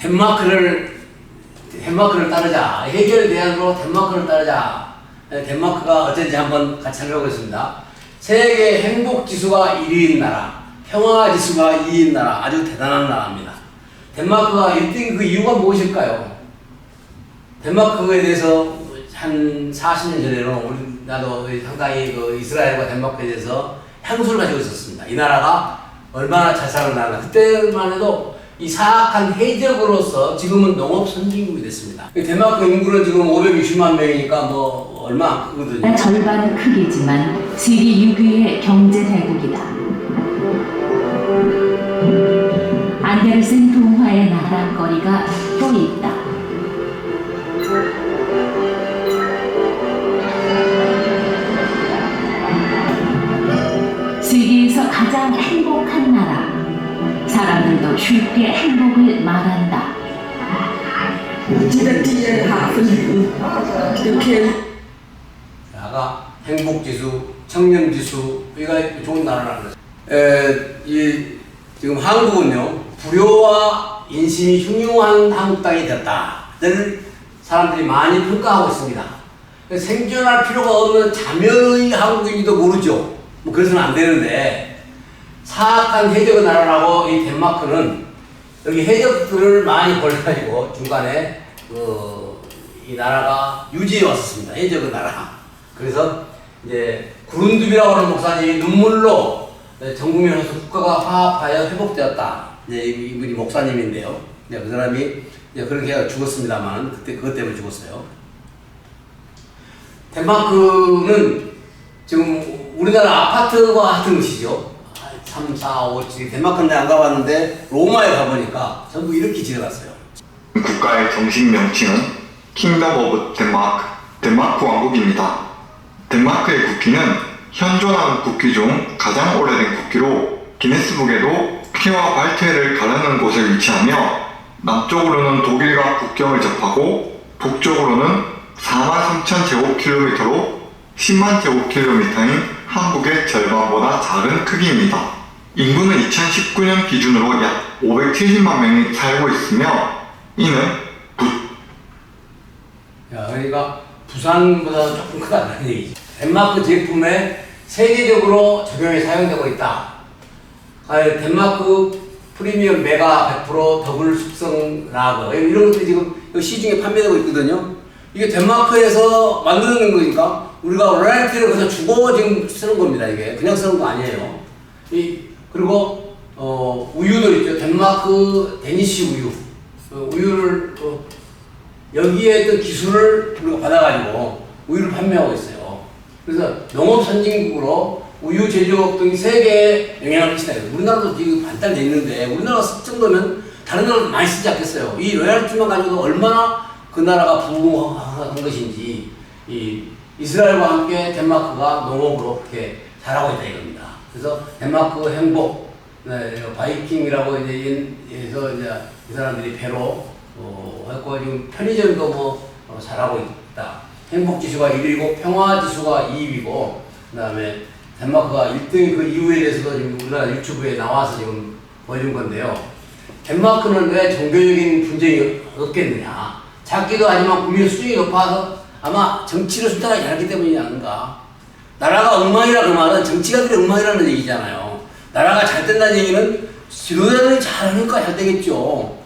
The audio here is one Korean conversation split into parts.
덴마크를 따르자. 해결 대안으로 덴마크를 따르자. 덴마크가 어쩐지 한번 같이 살펴보겠습니다. 세계 행복 지수가 1위인 나라, 평화 지수가 2위인 나라, 아주 대단한 나라입니다. 덴마크가 1등 그 이유가 무엇일까요? 덴마크에 대해서 한 40년 전에는 나도 상당히 그 이스라엘과 덴마크에 대해서 향수를 가지고 있었습니다. 이 나라가 얼마나 잘 사는 나라가. 그때만 해도 이 사악한 해적으로서 지금은 농업 선진국이 됐습니다. 덴마크 인구는 지금 560만 명이니까 뭐 얼마 안 크거든요. 절반 크기지만 세계 6위의 경제 대국이다. 안데르센 동화의 나랑거리가 또 있다. 세계에서 가장 행복한 나라. 사람들도 쉽게 행복을 말한다. 나라가 행복지수, 청년지수, 이가 좋은 나라라는 거죠. 지금 한국은요, 불효와 인심이 흉흉한 한국 땅이 됐다를 사람들이 많이 평가하고 있습니다. 생존할 필요가 없는 자멸의 한국인지도 모르죠. 뭐 그래서는 안 되는데, 사악한 해적의 나라라고 이 덴마크는 여기 해적들을 많이 벌려가지고 중간에 이 나라가 유지해 왔었습니다. 해적의 나라. 그래서 이제 구룬두비라고 하는 목사님이 눈물로 전 국민으로서 국가가 화합하여 회복되었다. 이제 이분이 목사님인데요. 그 사람이 이제 그렇게 죽었습니다만 그때 그것 때문에 죽었어요. 덴마크는 지금 우리나라 아파트와 같은 것이죠. 3, 4, 5, 7. 덴마크는 안 가봤는데 로마에 가보니까 전부 이렇게 지어놨어요. 국가의 정식 명칭은 킹덤 오브 덴마크, 덴마크 왕국입니다. 덴마크의 국기는 현존하는 국기 중 가장 오래된 국기로 기네스북에도 피와 발트해를 가르는 곳에 위치하며 남쪽으로는 독일과 국경을 접하고 북쪽으로는 43,000제곱킬로미터로 10만 제곱킬로미터인 한국의 절반보다 작은 크기입니다. 인구는 2019년 기준으로 약 570만 명이 살고 있으며 이는 그러니까 부산보다 조금 크다는 얘기죠. 덴마크 제품에 세계적으로 적용이 사용되고 있다. 덴마크 프리미엄 메가 100% 더블 숙성 라거 이런 것들이 지금 시중에 판매되고 있거든요. 이게 덴마크에서 만드는 거니까 우리가 로얄티를 거기서 주고 지금 쓰는 겁니다. 이게 그냥 쓰는 거 아니에요. 그리고 우유도 있죠. 덴마크 데니시 우유. 우유를 여기에 있던 기술을 우리가 받아가지고 우유를 판매하고 있어요. 그래서 농업 선진국으로 우유 제조업 등이 세계에 영향을 미친다. 우리나라도 지금 발달돼 있는데 우리나라가 쓸 정도면 다른 나라도 많이 쓰지 않겠어요. 이 로얄티만 가지고도 얼마나 그 나라가 부흥한 것인지 이스라엘과 함께 덴마크가 농업으로 그렇게 잘하고 있다 이겁니다. 그래서 덴마크 행복, 바이킹이라고 이제 이 사람들이 배로 했고 지금 편의점도 잘하고 있다. 행복 지수가 1위고 평화 지수가 2위고 그다음에 덴마크가 1등 그 이유에 대해서도 지금 우리나라 유튜브에 나와서 지금 보여준 건데요. 덴마크는 왜 종교적인 분쟁이 없겠느냐? 작기도 하지만 국민 수준이 높아서 아마 정치를 순탄하게 잘하기 때문이 아닌가. 나라가 엉망이라 그 말은 정치가들이 엉망이라는 얘기잖아요. 나라가 잘 된다는 얘기는 지도자들이 잘하니까 잘 되겠죠.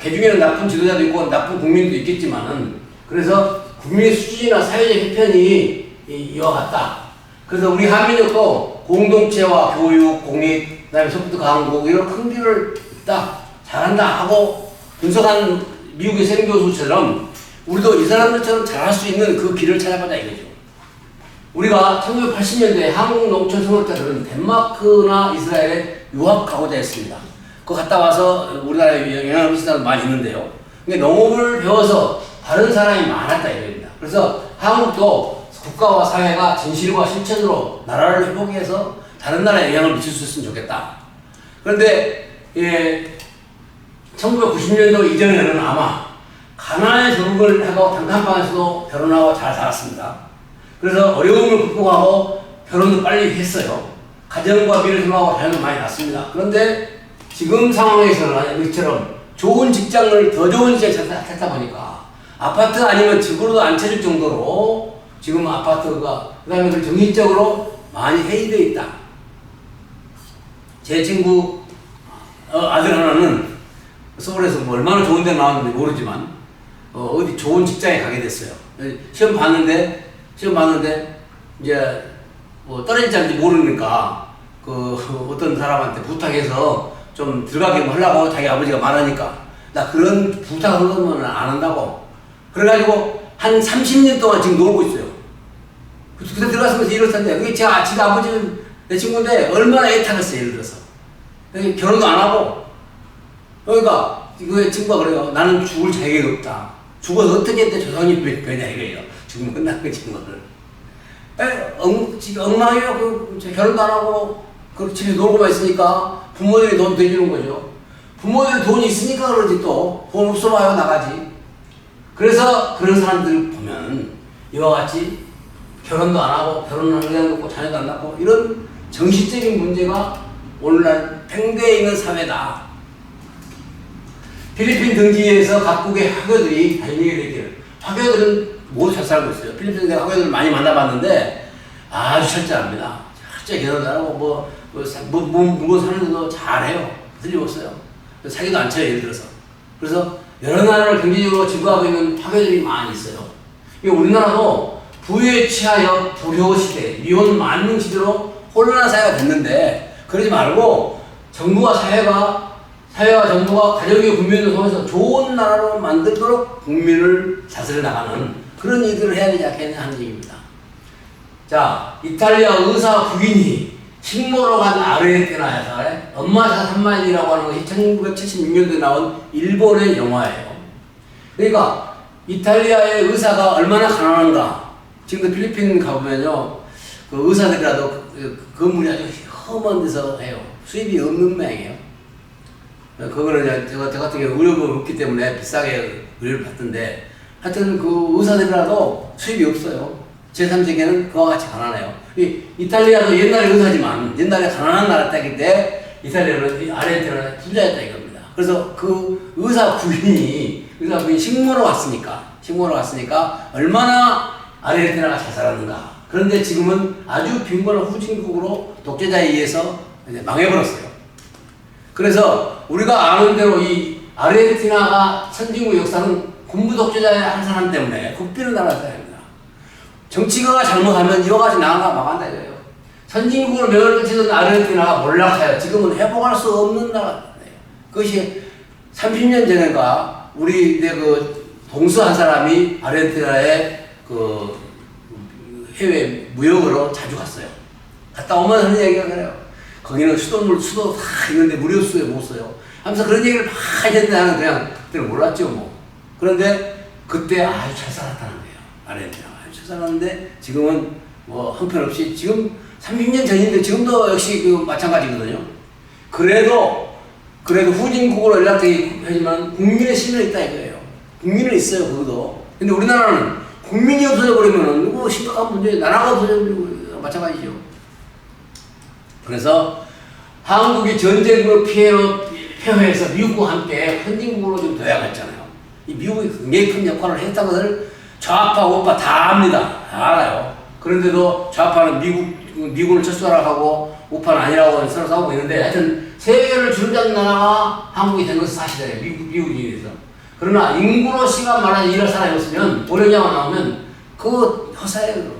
개중에는 나쁜 지도자도 있고 나쁜 국민도 있겠지만은 그래서 국민의 수준이나 사회적 형편이 이와 같다. 그래서 우리 한민족도 공동체와 교육, 공익, 그다음에 소프트 강국 이런 큰 길을 딱 잘한다 하고 분석한 미국의 생교수처럼 우리도 이 사람들처럼 잘할 수 있는 그 길을 찾아보자 이거죠. 우리가 1980년대에 한국 농촌 선업자들은 덴마크나 이스라엘에 유학 가고자 했습니다. 그거 갔다 와서 우리나라에 영향을 미친 사람 많이 있는데요. 근데 농업을 배워서 다른 사람이 많았다 이겁니다. 그래서 한국도 국가와 사회가 진실과 실천으로 나라를 회복해서 다른 나라에 영향을 미칠 수 있으면 좋겠다. 그런데 1990년도 이전에는 아마 가난에 적응을 하고 단칸방에서도 결혼하고 잘 살았습니다. 그래서 어려움을 극복하고 결혼도 빨리 했어요. 가정과 미래를 생각하고 자녀도 많이 낳습니다. 그런데 지금 상황에서는 이처럼 좋은 직장을 더 좋은 직장을 찾다 보니까 아파트 아니면 집으로도 안 찾을 정도로 지금 아파트가 그다음에 그 정신적으로 많이 해이되어 있다. 제 친구 아들 하나는 서울에서 뭐 얼마나 좋은 데 나왔는지 모르지만 어디 좋은 직장에 가게 됐어요. 시험 봤는데 이제 뭐 떨어질지 안 될지 모르니까 그 어떤 사람한테 부탁해서 좀 들어가게 뭐 하려고 자기 아버지가 말하니까 나 그런 부탁한 거는 안 한다고. 그래가지고 한 30년 동안 지금 놀고 있어요. 그때 들어갔으면서 이럴 텐데 그게 지 아버지는 내 친구인데 얼마나 애타겠어요. 예를 들어서 결혼도 안 하고 그러니까 그 친구가 그래요. 나는 죽을 자격이 없다. 죽어서 어떻게 했대 조상이 변냐 이거예요. 죽으면 끝나는 거지 친구들. 엉망이에요. 결혼도 안 하고 그 집에 놀고만 있으니까 부모들이 돈 대주는 거죠. 부모들이 돈이 있으니까 그러지 또 돈 없어봐요 나가지. 그래서 그런 사람들 보면 이와 같이 결혼도 안 하고 결혼을 하는 없고 자녀도 안 낳고 이런 정신적인 문제가 오늘날 팽배해 있는 사회다. 필리핀 등지에서 각국의 화교들이 달리게 되기를 화교들은 모두 잘 살고 있어요. 필리핀 내가 화교들을 많이 만나봤는데 아주 철저합니다. 철저히 결혼 잘하고 물건 사는 데도 잘해요. 틀림없어요. 사기도 안 쳐요. 예를 들어서. 그래서 여러 나라를 경제적으로 지배하고 있는 화교들이 많이 있어요. 우리나라도 부유에 취하여 불효시대, 미혼 만능 시대로 혼란한 사회가 됐는데 그러지 말고 정부와 사회가 정부가 가정의 국민을 통해서 좋은 나라로 만들도록 국민을 다스려 나가는 그런 일들을 해야 되지 않겠냐 하는 얘기입니다. 자, 이탈리아 의사 부인이 식모로 간 아르헨티나에서 엄마사 3만이라고 하는 것이 1976년도에 나온 일본의 영화예요. 그러니까 이탈리아의 의사가 얼마나 가난한가. 지금도 필리핀 가보면요, 그 의사들이라도 그 건물이 아주 험한 데서 해요. 수입이 없는 모양이에요. 그거는 저 같은 경우 의료가 없기 때문에 비싸게 의료를 받던데 하여튼 그 의사들이라도 수입이 없어요. 제3세계는 그와 같이 가난해요. 이탈리아도 옛날에 의사지만 옛날에 가난한 나라였기 때문에 이탈리아는 아르헨티나는 부자였다 이겁니다. 그래서 그 의사 부인이 식모로 왔으니까 얼마나 아르헨티나가 잘 살았는가. 그런데 지금은 아주 빈곤한 후진국으로 독재자에 의해서 이제 망해버렸어요. 그래서 우리가 아는 대로 이 아르헨티나가 선진국 역사는 군부 독재자의 한 사람 때문에 국비는 나라입니다. 정치가가 잘못하면 이와 같이 나라가 망한다 이거예요. 선진국으로 명을 끼치던 아르헨티나가 몰락하여 지금은 회복할 수 없는 나라예요. 그것이 30년 전인가 우리 그 동수 한 사람이 아르헨티나에 그 해외 무역으로 자주 갔어요. 갔다 오면 하는 얘기가 그래요. 거기는 수도 다 있는데 무료수에 못 써요. 하면서 그런 얘기를 막 했는데 나는 그냥 그때는 몰랐죠 뭐. 그런데 그때 아주 잘 살았다는 거예요. 아르헨티나가 아주 잘 살았는데 지금은 뭐 형편없이 지금 30년 전인데 지금도 역시 그 마찬가지거든요. 그래도 후진국으로 연락되긴 하지만 국민의 신은 있다 이거예요. 국민은 있어요 그것도. 근데 우리나라는 국민이 없어져 버리면은 이거 심각한 문제, 나라가 없어져 버리고 마찬가지죠. 그래서 한국이 전쟁으로 폐허해서 미국과 함께 선진국으로 좀 도약했잖아요. 이 미국이 굉장히 큰 역할을 했다는 것을 좌파, 우파 다 압니다. 다 알아요. 그런데도 좌파는 미군을 철수하라고 우파는 아니라고 서로 싸우고 있는데 하여튼 세계를 주름잡는 나라가 한국이 된 것은 사실이에요. 미국에 의해서. 그러나 인구로시가 말하는 일할 사람이 없으면 고령자만 나오면 그 허사예요.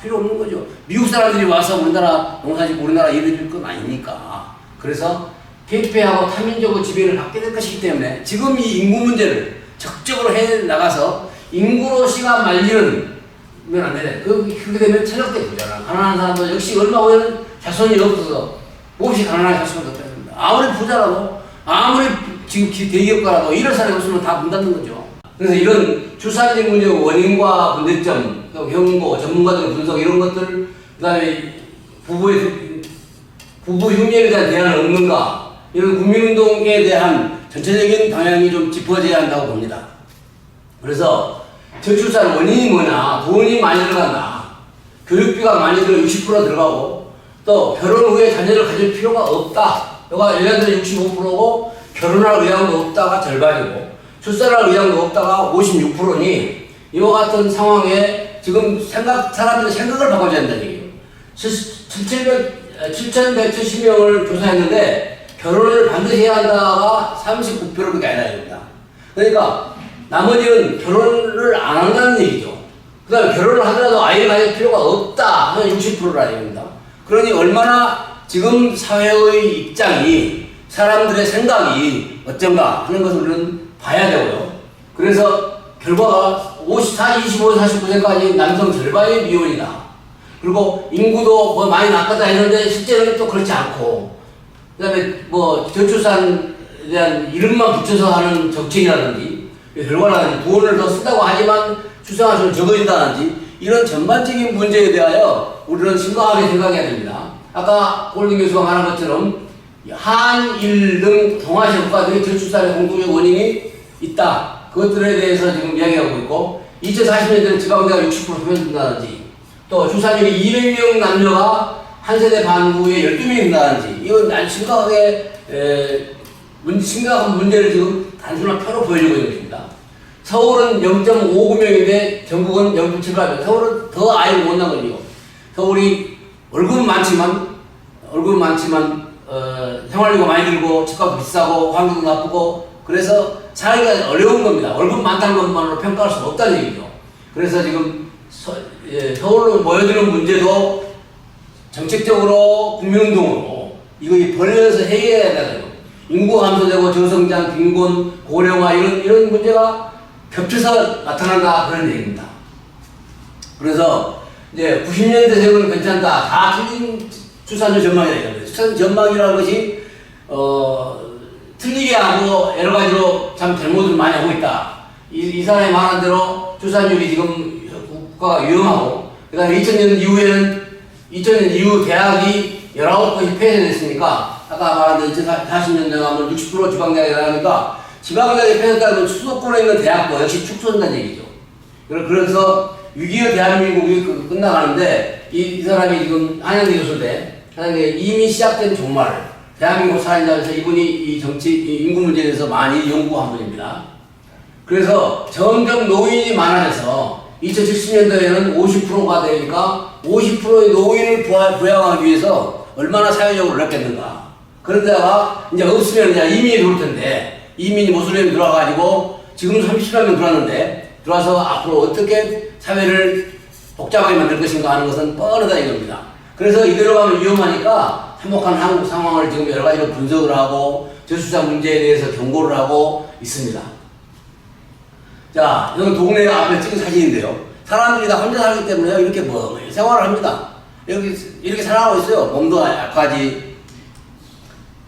필요 없는 거죠. 미국 사람들이 와서 우리나라 농사짓고 우리나라 일을 줄 건 아니니까. 그래서 폐폐하고 타민적으로 지배를 받게 될 것이기 때문에 지금 이 인구 문제를 적극적으로 해 나가서 인구로시가 말리는 면 안 되네. 그렇게 되면 체력대 부자라. 가난한 사람도 역시 얼마 후에는 자손이 없어서 몹시 가난하게 살 수밖에 없다. 아무리 부자라도 아무리 지금 대기업가라도 이런 사람이 없으면 다 문 닫는 거죠. 그래서 이런 출산적 문제 원인과 문제점, 경고, 전문가들의 분석 이런 것들, 그다음에 부부 흉년에 대한 대안은 없는가 이런 국민운동에 대한 전체적인 방향이 좀 짚어져야 한다고 봅니다. 그래서 저출산 원인이 뭐냐, 돈이 많이 들어간다, 교육비가 많이 60% 들어가고 또 결혼 후에 자녀를 가질 필요가 없다. 여가 여자들은 65%고 결혼할 의향도 없다가 절반이고 출산할 의향도 없다가 56%니 이와 같은 상황에 지금 사람들의 생각을 바꿔줘야 된다는 얘기예요. 7,170명을 조사했는데 결혼을 반드시 해야 한다가 39%밖에 안 됩니다. 그러니까 나머지는 결혼을 안 한다는 얘기죠. 그 다음에 결혼을 하더라도 아이를 가질 필요가 없다 하는 60%라는 얘기입니다. 그러니 얼마나 지금 사회의 입장이 사람들의 생각이 어쩐가 하는 것을 우리는 봐야 되고요. 그래서 결과가 25-49세까지 남성 절반의 미혼이다. 그리고 인구도 뭐 많이 낮겠다 했는데 실제로는 또 그렇지 않고, 그 다음에 뭐 저출산에 대한 이름만 붙여서 하는 정책이라든지 결과는 돈을 더 쓴다고 하지만 출산할 수는 적어진다든지 이런 전반적인 문제에 대하여 우리는 심각하게 생각해야 됩니다. 아까 골든 교수가 말한 것처럼 한일 등 동아시아 국가들이 저출산의 공통적 원인이 있다. 그것들에 대해서 지금 이야기하고 있고 2040년대는 지방대가 60% 표현된다든지 또 출산율이 200명 남녀가 한 세대 반 후에 12명이 된다든지 이건 아주 심각한 문제를 지금 단순한 표로 보여주고 있는 것입니다. 서울은 0.59명인데 전국은 0.78명. 서울은 더 아예 못난 거죠. 서울이 월급은 많지만 생활비가 많이 들고 집값도 비싸고 환경도 나쁘고 그래서 살기가 어려운 겁니다. 월급 많다는 것만으로 평가할 수는 없다는 얘기죠. 그래서 지금 서울로 모여드는 문제도 정책적으로 국민운동으로 이거 벌려서 해결해야 되는 거예요. 인구 감소되고 저성장, 빈곤, 고령화 이런 문제가 겹쳐서 나타난다 그런 얘기입니다. 그래서 이제 90년대생은 괜찮다. 다 틀린 출산율 전망이라 이거예요. 출산 전망이라는 것이 틀리게 하고 여러 가지로 참 잘못을 많이 하고 있다. 이 사람이 말한 대로 출산율이 지금 국가가 위험하고 그다음에 2000년 이후 대학이 19곳이 폐쇄됐으니까 아까 말한 2040년대 가면 60% 지방대학이 나가니까 지방대학이 폐쇄되면 수도권에 있는 대학도 역시 축소된다는 얘기죠. 그래서 6.25 대한민국이 끝나가는데 이 사람이 지금 한양대 교수인데 한양대 이미 시작된 종말 대한민국 살인자에서 이분이 이 인구 문제에 대해서 많이 연구한 분입니다. 그래서 점점 노인이 많아져서 2070년대에는 50%가 되니까 50%의 노인을 부양하기 위해서 얼마나 사회적으로 어렵겠는가. 그런데다가 이제 없으면 이제 이민이 들어올 텐데 이민이 모슬렘이 들어와가지고 지금 30만 명 들어왔는데 들어와서 앞으로 어떻게 사회를 복잡하게 만들 것인가 하는 것은 뻔하다 이겁니다. 그래서 이대로 가면 위험하니까 행복한 한국 상황을 지금 여러 가지로 분석을 하고 저출산 문제에 대해서 경고를 하고 있습니다. 자, 이건 동네 앞에 찍은 사진인데요. 사람들이 다 혼자 살기 때문에 이렇게 생활을 합니다. 이렇게 살아가고 있어요. 몸도 약하지.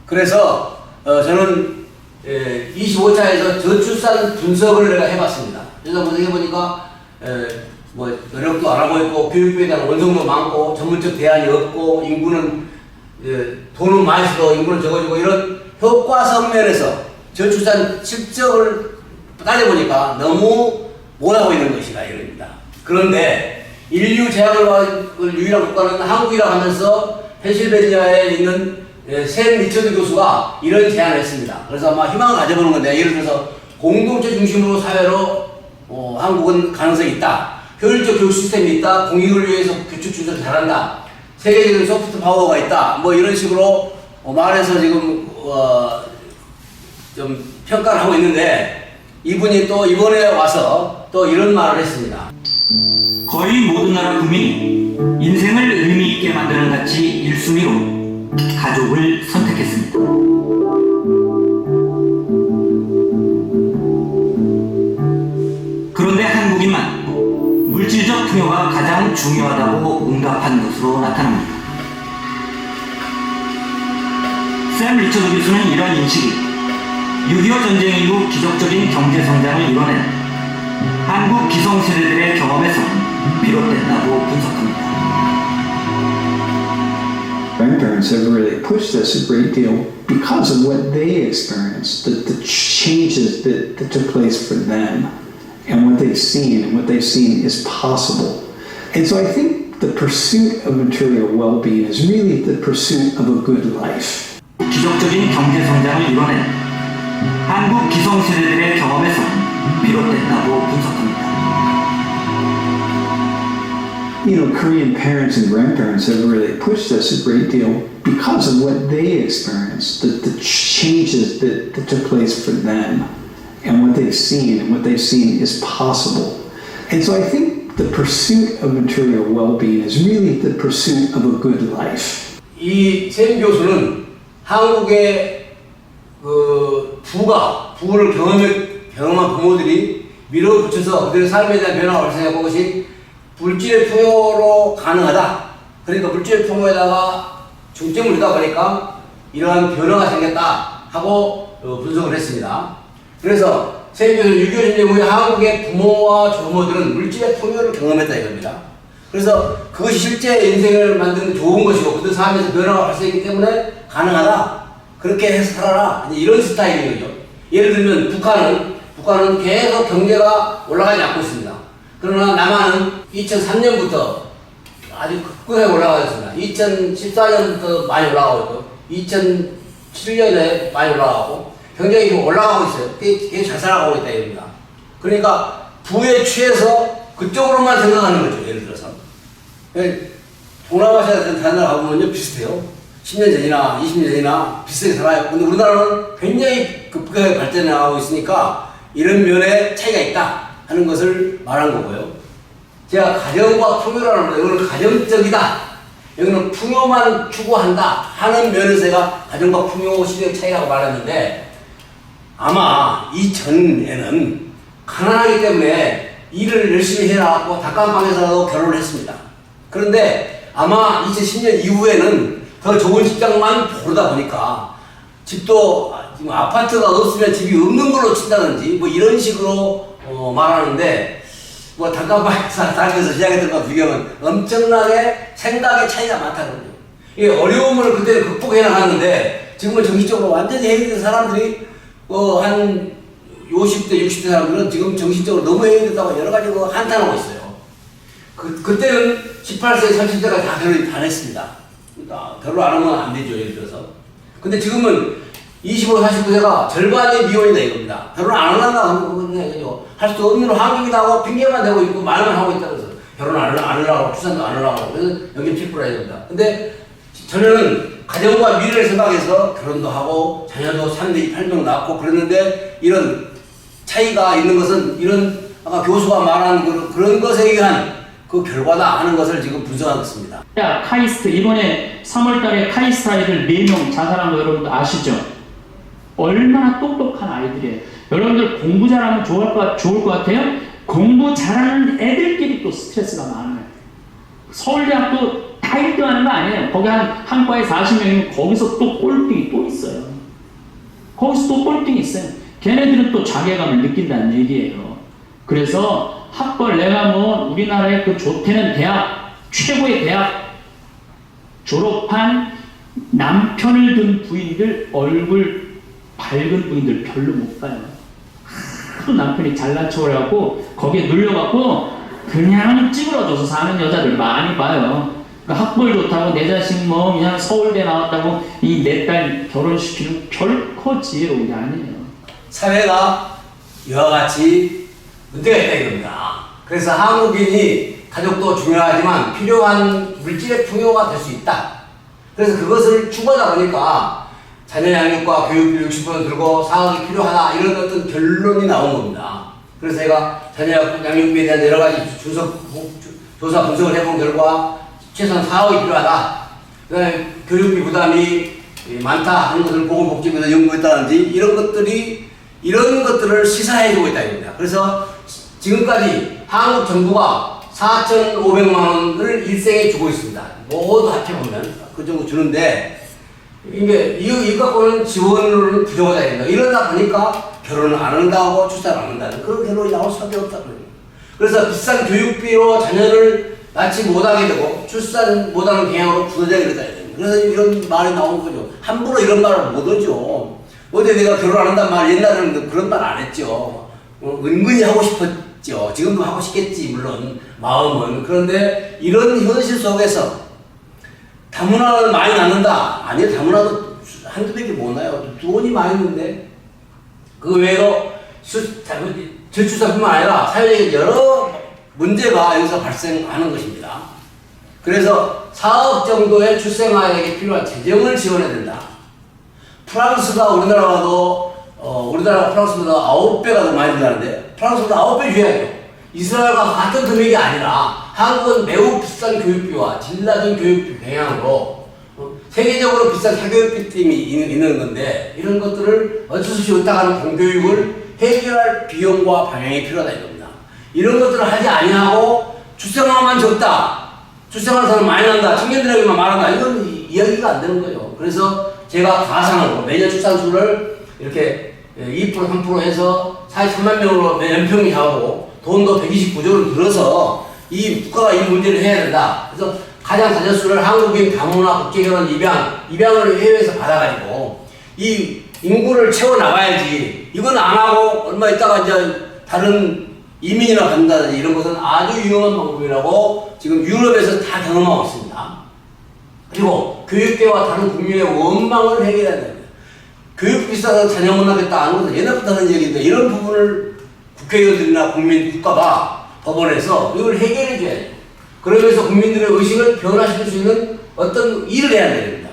그래서 저는 25차에서 저출산 분석을 내가 해봤습니다. 그래서 분석해보니까 뭐 노력도 안 하고 있고 교육비에 대한 원성도 많고 전문적 대안이 없고 인구는 돈은 많이 쓰고 인구는 적어지고 이런 효과성 면에서 저출산 실적을 따져보니까 너무 못하고 있는 것이다 이겁니다. 그런데 인류 제약을 받은 유일한 국가는 한국이라고 하면서 펜실베니아에 있는 샘 리처드 교수가 이런 제안을 했습니다. 그래서 아마 희망을 가져보는 건데 예를 들어서 공동체 중심으로 사회로 한국은 가능성이 있다. 효율적 교육 시스템이 있다. 공익을 위해서 규칙 준수를 잘한다. 세계적인 소프트 파워가 있다. 뭐 이런 식으로 말해서 지금 좀 평가를 하고 있는데 이분이 또 이번에 와서 또 이런 말을 했습니다. 거의 모든 나라 국민이 인생을 의미 있게 만드는 가치 1순위로 가족을 선택했습니다. 그런데 한국인만 물질적 풍요가 가장 중요하다고 응답한 것으로 나타납니다. 샘 리처드 교수는 이런 인식이 6.25 전쟁 이후 기적적인 경제 성장을 이뤄낸 한국 기성세대들의 경험에서 비롯된다고 분석합니다. Grandparents have really pushed this a great deal because of what they experienced, the changes that took place for them. And what they've seen is possible. And so I think the pursuit of material well-being is really the pursuit of a good life. 기적적인 경제 성장을 이뤄낸 한국 기성세대들의 경험에서 비롯된다고 분석합니다. You know, Korean parents and grandparents have really pushed this a great deal because of what they experienced, the changes that took place for them, and what they've seen is possible. And so I think the pursuit of material well-being is really the pursuit of a good life. 이 샘 교수는 한국의 부를 경험한 부모들이 밀어붙여서 그들의 삶에 대한 변화가 발생했고 그것이 물질의 풍요로 가능하다. 그러니까 물질의 풍요에다가 중점을 두다 보니까 이러한 변화가 생겼다 하고 분석을 했습니다. 그래서 샘 교수는 6.25 전쟁 후에 한국의 부모와 조모들은 물질의 풍요를 경험했다 이겁니다. 그래서 그것이 실제 인생을 만드는 좋은 것이고 그들 삶에서 변화가 발생했기 때문에 가능하다. 그렇게 해서 살아라. 이런 스타일인 거죠. 예를 들면 북한은 계속 경제가 올라가지 않고 있습니다. 그러나 남한은 2003년부터 아주 급격하게 올라가고 있습니다. 2014년부터 많이 올라가고 있고 2007년에 많이 올라가고 굉장히 좀 올라가고 있어요. 되게 잘 살아가고 있다 이겁니다. 그러니까 부에 취해서 그쪽으로만 생각하는 거죠. 예를 들어서 동남아시아 같은 다른 나라 가보면요 비슷해요. 10년 전이나 20년 전이나 비슷하게 살아요. 근데 우리나라는 굉장히 급격하게 발전해 나가고 있으니까 이런 면에 차이가 있다 하는 것을 말한 거고요. 제가 가정과 풍요라는 거, 이거는 가정적이다. 여기는 풍요만 추구한다 하는 면에서 제가 가정과 풍요 시대의 차이라고 말했는데 아마 이전에는 가난하기 때문에 일을 열심히 해라고 닭감방에서라도 결혼을 했습니다. 그런데 아마 2010년 이후에는 더 좋은 직장만 고르다 보니까 집도 지금 아파트가 없으면 집이 없는 걸로 친다든지 뭐 이런 식으로 말하는데 뭐 닭감방에서 살면서 시작했던 것 비교하면 엄청나게 생각의 차이가 많다거든요. 이 어려움을 그때는 극복해 나갔는데 지금은 정신적으로 완전히 해결된 사람들이 한 50대, 60대 사람들은 지금 정신적으로 너무 해결됐다고 여러 가지로 한탄하고 있어요. 그때는 18세, 30대가 다 결혼이 다 했습니다. 그러니까 결혼 안 하면 안 되죠, 예를 들어서. 근데 지금은 25, 49세가 절반이 미혼이다 이겁니다. 결혼 안 하려고 할 수 없는 환경이다 하고 핑계만 대고 있고 말만 하고 있다고 해서 결혼 안 하려고 출산도 안 하려고 그래서 여기 7% 해야 됩니다. 근데 저는 가정과 미래를 생각해서 결혼도 하고 자녀도 3대 8명 낳고 그랬는데 이런 차이가 있는 것은 이런 아까 교수가 말한 그런 것에 의한 그 결과다 하는 것을 지금 분석하고 있습니다. 카이스트 이번에 3월달에 카이스트 아이들 4명 자살한 거 여러분들 아시죠? 얼마나 똑똑한 아이들이에요. 여러분들 공부 잘하면 좋을 것 같아요? 공부 잘하는 애들끼리 또 스트레스가 많아요. 서울대학도 다 1등 하는 거 아니에요. 거기 한 과에 40명이면 거기서 또 꼴등이 또 있어요. 거기서 또 꼴등이 있어요. 걔네들은 또 자괴감을 느낀다는 얘기예요. 그래서 학벌 내가 뭐 우리나라의 그 좋대는 대학, 최고의 대학 졸업한 남편을 둔 부인들 얼굴 밝은 부인들 별로 못 봐요. 하도 남편이 잘난 척을 해갖고 거기에 눌려갖고 그냥 찌그러져서 사는 여자들 많이 봐요. 그러니까 학벌 좋다고 내 자식 뭐 그냥 서울대 나왔다고 이 내 딸 결혼시키는 결코 지혜로운 게 아니에요. 사회가 이와 같이 문제가 있다 이겁니다. 그래서 한국인이 가족도 중요하지만 필요한 물질의 풍요가 될 수 있다. 그래서 그것을 추구하다 보니까 자녀 양육과 교육비 60% 들고 사학이 필요하다 이런 어떤 결론이 나온 겁니다. 그래서 제가 자녀 양육비에 대한 여러 가지 조사 분석을 해본 결과 최소한 4억이 필요하다. 그다음에 교육비 부담이 많다 하는 것을 보건복지부에서 연구했다든지 이런 것들을 시사해주고 있다 이겁니다. 그래서 지금까지 한국 정부가 4,500만 원을 일생에 주고 있습니다. 모두 합쳐보면 그 정도 주는데 이거 갖고는 지원을 부족하다 됩니다. 이러다 보니까 결혼을 안 한다고 출산을 안 한다는 그런 결론이 나올 수밖에 없다고요. 그래서 비싼 교육비로 자녀를 낳지 못하게 되고 출산 못하는 경향으로 굳어져야 된다. 그래서 이런 말이 나온 거죠. 함부로 이런 말을 못 하죠. 어제 내가 결혼 안 한다는 말 옛날에는 그런 말 안 했죠. 은근히 하고 싶었죠. 지금도 하고 싶겠지 물론 마음은. 그런데 이런 현실 속에서 다문화를 많이 낳는다. 아니요, 다문화도 한두 개밖에 못 나요. 돈이 많이 있는데 그 외에도 저출산뿐만 아니라 사회적인 여러 문제가 여기서 발생하는 것입니다. 그래서 4억 정도의 출생아에게 필요한 재정을 지원해야 된다. 프랑스가 우리나라도 우리나라가 프랑스보다 9배가 더 많이 든다는데 프랑스보다 9배 줘야죠. 이스라엘과 같은 금액이 아니라 한국은 매우 비싼 교육비와 질 낮은 교육비 방향으로 세계적으로 비싼 사교육비 팀이 있는 건데 이런 것들을 어쩔 수 없이 의탁하는 공교육을 해결할 비용과 방향이 필요하다 이겁니다. 이런 것들을 하지 아니하고 출생아만 적다. 출생하는 사람 많이 난다. 청년들에게만 말한다. 이건 이야기가 안 되는 거예요. 그래서 제가 가상으로 매년 출산수를 이렇게 2% 3% 해서 43만 명으로 연평이 하고 돈도 129조를 들어서 이 국가가 이 문제를 해야 된다. 그래서 가장 다자수를 한국인 다문화 국제결혼 입양을 해외에서 받아가지고 이 인구를 채워나가야지. 이건 안 하고 얼마 있다가 이제 다른 이민이나 간다든지 이런 것은 아주 위험한 방법이라고 지금 유럽에서 다 경험하고 있습니다. 그리고 교육계와 다른 국민의 원망을 해결해야 됩니다. 교육 비싸서 자녀 못 낳겠다 하는 것은 옛날부터 하는 얘기인데 이런 부분을 국회의원들이나 국민, 국가가 법원에서 이걸 해결해 줘야죠. 그러면서 국민들의 의식을 변화시킬 수 있는 어떤 일을 해야 됩니다.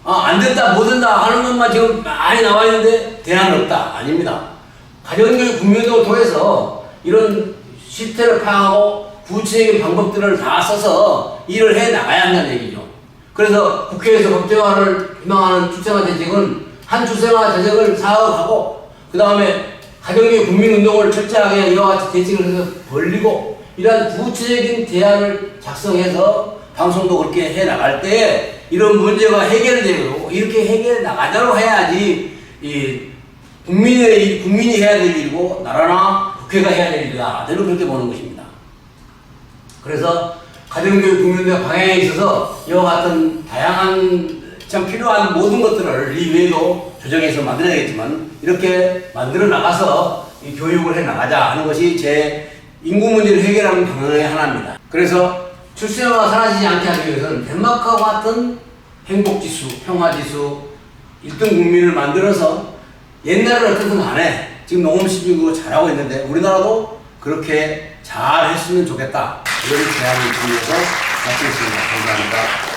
안 된다, 못 된다 하는 것만 지금 많이 나와 있는데 대안은 없다. 아닙니다. 가정교육 국민운동을 통해서 이런 실태를 파악하고 구체적인 방법들을 다 써서 일을 해 나가야 한다는 얘기죠. 그래서 국회에서 법제화를 희망하는 출생아 대책은 한 출생아 대책을 사업하고 그 다음에 가정교육 국민운동을 철저하게 이와 같이 대책을 해서 벌리고 이러한 구체적인 대안을 작성해서 방송도 그렇게 해 나갈 때에 이런 문제가 해결되고 이렇게 해결해 나가자고 해야지 국민이 해야 될 일이고 나라나 국회가 해야 될 일이다. 저는 그렇게 보는 것입니다. 그래서 가정교육 국민운동 방향에 있어서 이와 같은 다양한 참 필요한 모든 것들을 이 외에도 조정해서 만들어야겠지만 이렇게 만들어 나가서 이 교육을 해 나가자 하는 것이 제 인구 문제를 해결하는 방향의 하나입니다. 그래서 출생아가 사라지지 않게 하기 위해서는 덴마크와 같은 행복지수, 평화지수 1등 국민을 만들어서 옛날은 어떻든 간에 지금 농업시중으로 잘하고 있는데 우리나라도 그렇게 잘 했으면 좋겠다. 이런 제안을 드리면서 마치겠습니다. 감사합니다.